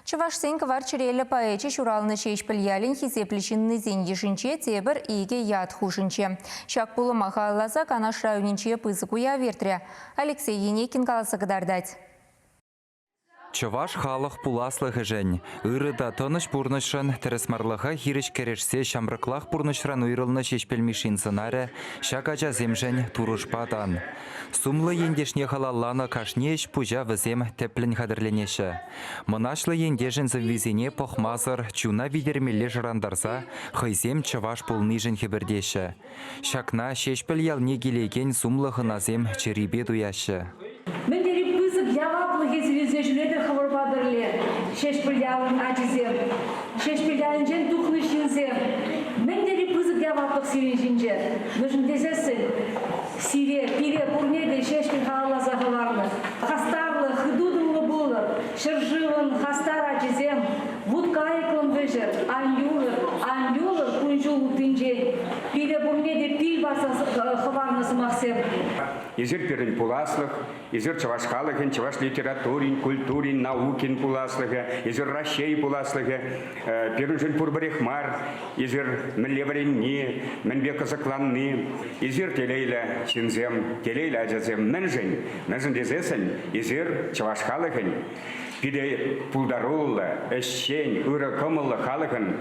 Чувашсен кварчерелі поэчі шуралны шешпіл хизеплішінні зендешінче тебір иге яд хушынче. Шак бұлы махаллаза канаш районинче пызыкуя вертре. Алексей Енекин каласы кыдардать. Чуваш халық пуласлығы жән. Үріда тоныш бұрнышын тірісмарлыға хиріш керешсе шамрықлақ бұрнышран үйрылны шешпелмешін сценарі шакача земжен турушпадан. Сумлы ендешне халалланы кашнеш пужа візем теплін қадырленеші. Мұнашлы ендешін завизене похмазыр чуна видермелі жырандарса хайзем чуваш пулнижын хебірдеші. Шакна шешпел ялне келеген сумлығы назем черебе дуяшы. Шешпілялын әдізем, шешпілялын жен тұқны шынзем. Мендері пызық яваптық сирен жинжер. Нужын дезесін, сире, пире, бұрнеді шешпіл қалалазағы варны. Хастарлы, хыдудынлы болы, шыржылын, хастар әдізем, вудкайықлын вежер, анюлы, күнжул ұтынжен. Пире бұрнеді пил баса хыварнысы мақсем. Езір перін пуласлық, езір чавашқалығын, чаваш литературин, культурин, наукин пуласлығы, езір рашей пуласлығы, перін жын пұрбарехмар, езір мінлеваренне, мінбе қызықланны, езір телейлі чинзем, телейлі әжазем мінжін дезесін, езір чавашқалығын, пиде пулдарулы, әшшен, үрі көмілі қалығын,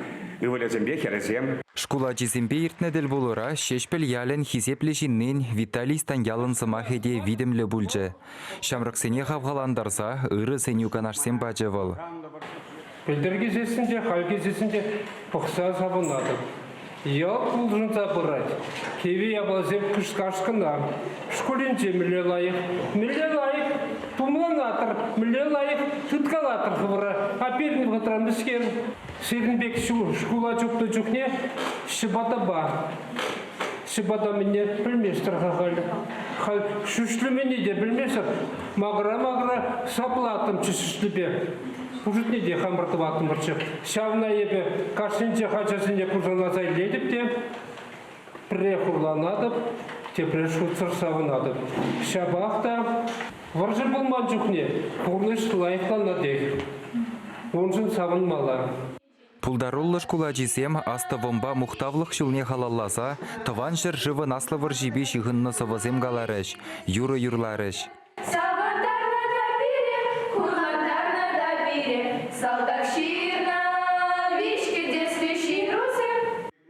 үвілізімбе херезем. Шкула жезімбе ертнеділ болура шешпіл ялін хизеплешіннен Виталий Станьялын сымахеде видімлі бүлжі. Шамрықсене қавғаландарса, ұры сеню канашсен бәжі бол. Білдір кезесінде, қал кезесінде бұқса сабынады. Ял құлжын забырать. Кеви ябалзем күш қашқына. Школенже мүле лайық, тумланатыр, мүле лайық, тұткалатыр қыбыра. Аперні ғытыран біскер. Серінбек шкула жүкті жүкне шыбата ба. Шыбата мене білместір қағалы. Шүшлі мене де білмесір. Мағыра саплатым чүшішліпе. Пужытне де хамыртып атын бұрчы. Шавна ебе қашынче қачасыне күржаназай ледіп де, піре құрланадып, тепре шутсыр савынадып. Шабақта варжы болман жүхне, құрныш лайықтанадек. Онжын савынмала. Пулдаруллы шкула жезем асты вомба мұқтавлық шылне халалласа, тыван жыр живы наслы жибе шығынны сывызем галарыш, юры юрларыш.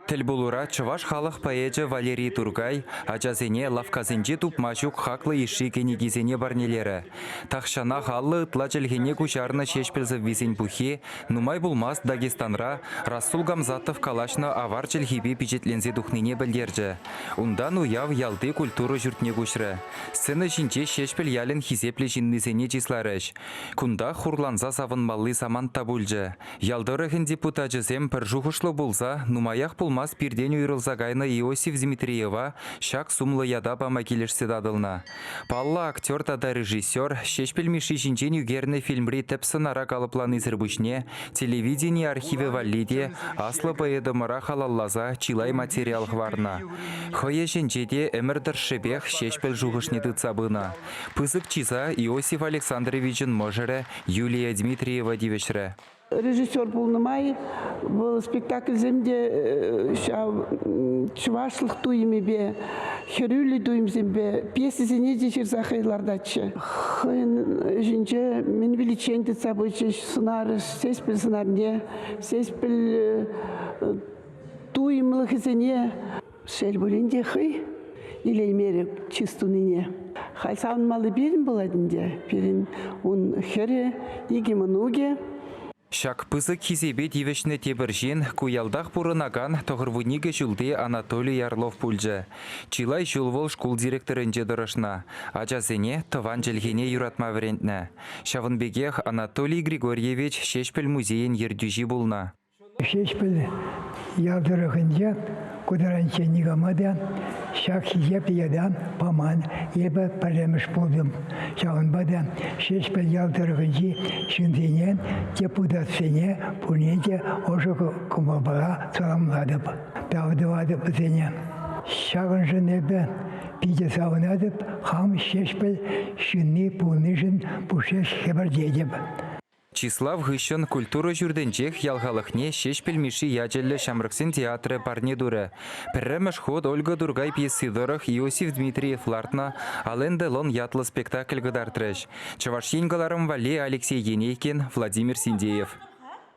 Тіл болура чуваш халық поэджі Валерий Тургай, ажазене лавказенже тупмашук хақлы иші кенегізене барнелері. Тақшана халы ытла jelгене күшарны шешпілзі визен бұхе, нумай болмас Дагестанра Расул Гамзатов калашны авар jelгебе пичетлензе дұхнене білдерді. Ундан уяв ялды культуры жүртне күшірі. Сцена жинче шешпіл ялін хизеплі жиннезене жисларыш. Кунда хурланза савынмалы саман табульжы. Ялдырығын депутатжызем пір жуғышлы болса, нумаях болмас пирден үйрылза гайны Иосиф Дмитриева шак сумлы ядабама келешсе дадылна. Палла актер тада режиссер, шешпілмеші жинчен югерні фильмри тепсін ара калыпланы зірбүшне, телевидение архиве валлиде, аслы поэдымыра халаллаза чилай материал хварна. Хое жинчеде әмірдір шебех шешпіл жуғышне дыцабына. Пызык чиза Иосиф Александровичын можыры Юлия Дмитриева девешрі. Режиссер болнымай, бұл спектакль земде чувашлық туйымы бе, херюлі туйым зембе, пьесізіне дешір зақайлардачы. Хын жінче мен величенді цабычы сынарыш, сеспіл сынарне, сеспіл туйымлық ізіне. Шел бөлінде хый, илеймері чистуныне. Хай сауынмалы берін боладынде, берін он хері, егемінуге. Шак пызык хизебе дивешне тебіржен, куялдақ бұрынаган тоғырвуниге жүлде Анатолий Ярлов пульжы. Чилай жүлвол шкул директорынже дұрышна. Ажазене тыван jelгене юратма врентні. Шавынбегех Анатолий Григорьевич шешпіл музейін ердюжи болна. Шешпіл ялдырығынже кудыранче нигамадан, шак хизеп ядан паман ебі пәлеміш болдым. Шағынбадан шешпіл ялдырығынже шынденен депутатсене пунеде ошы күмабаға саламладып. Дауды бізене. Шағын жын ебі пиде сауынадып, хам шешпіл шынны пулны жын пушеш хебір дедіп. Числав Гыщен культура жүрденчех ялгалыхне шеш пельмиши ячелле Шамрыксен театры парне дуры. Пірремеш ход Ольга Дургай пьесидорых Иосиф Дмитриев Лартна Ален Делон ятлы спектакль гыдартрыш. Чаваш енгаларым Вале Алексей Енейкин, Владимир Синдеев.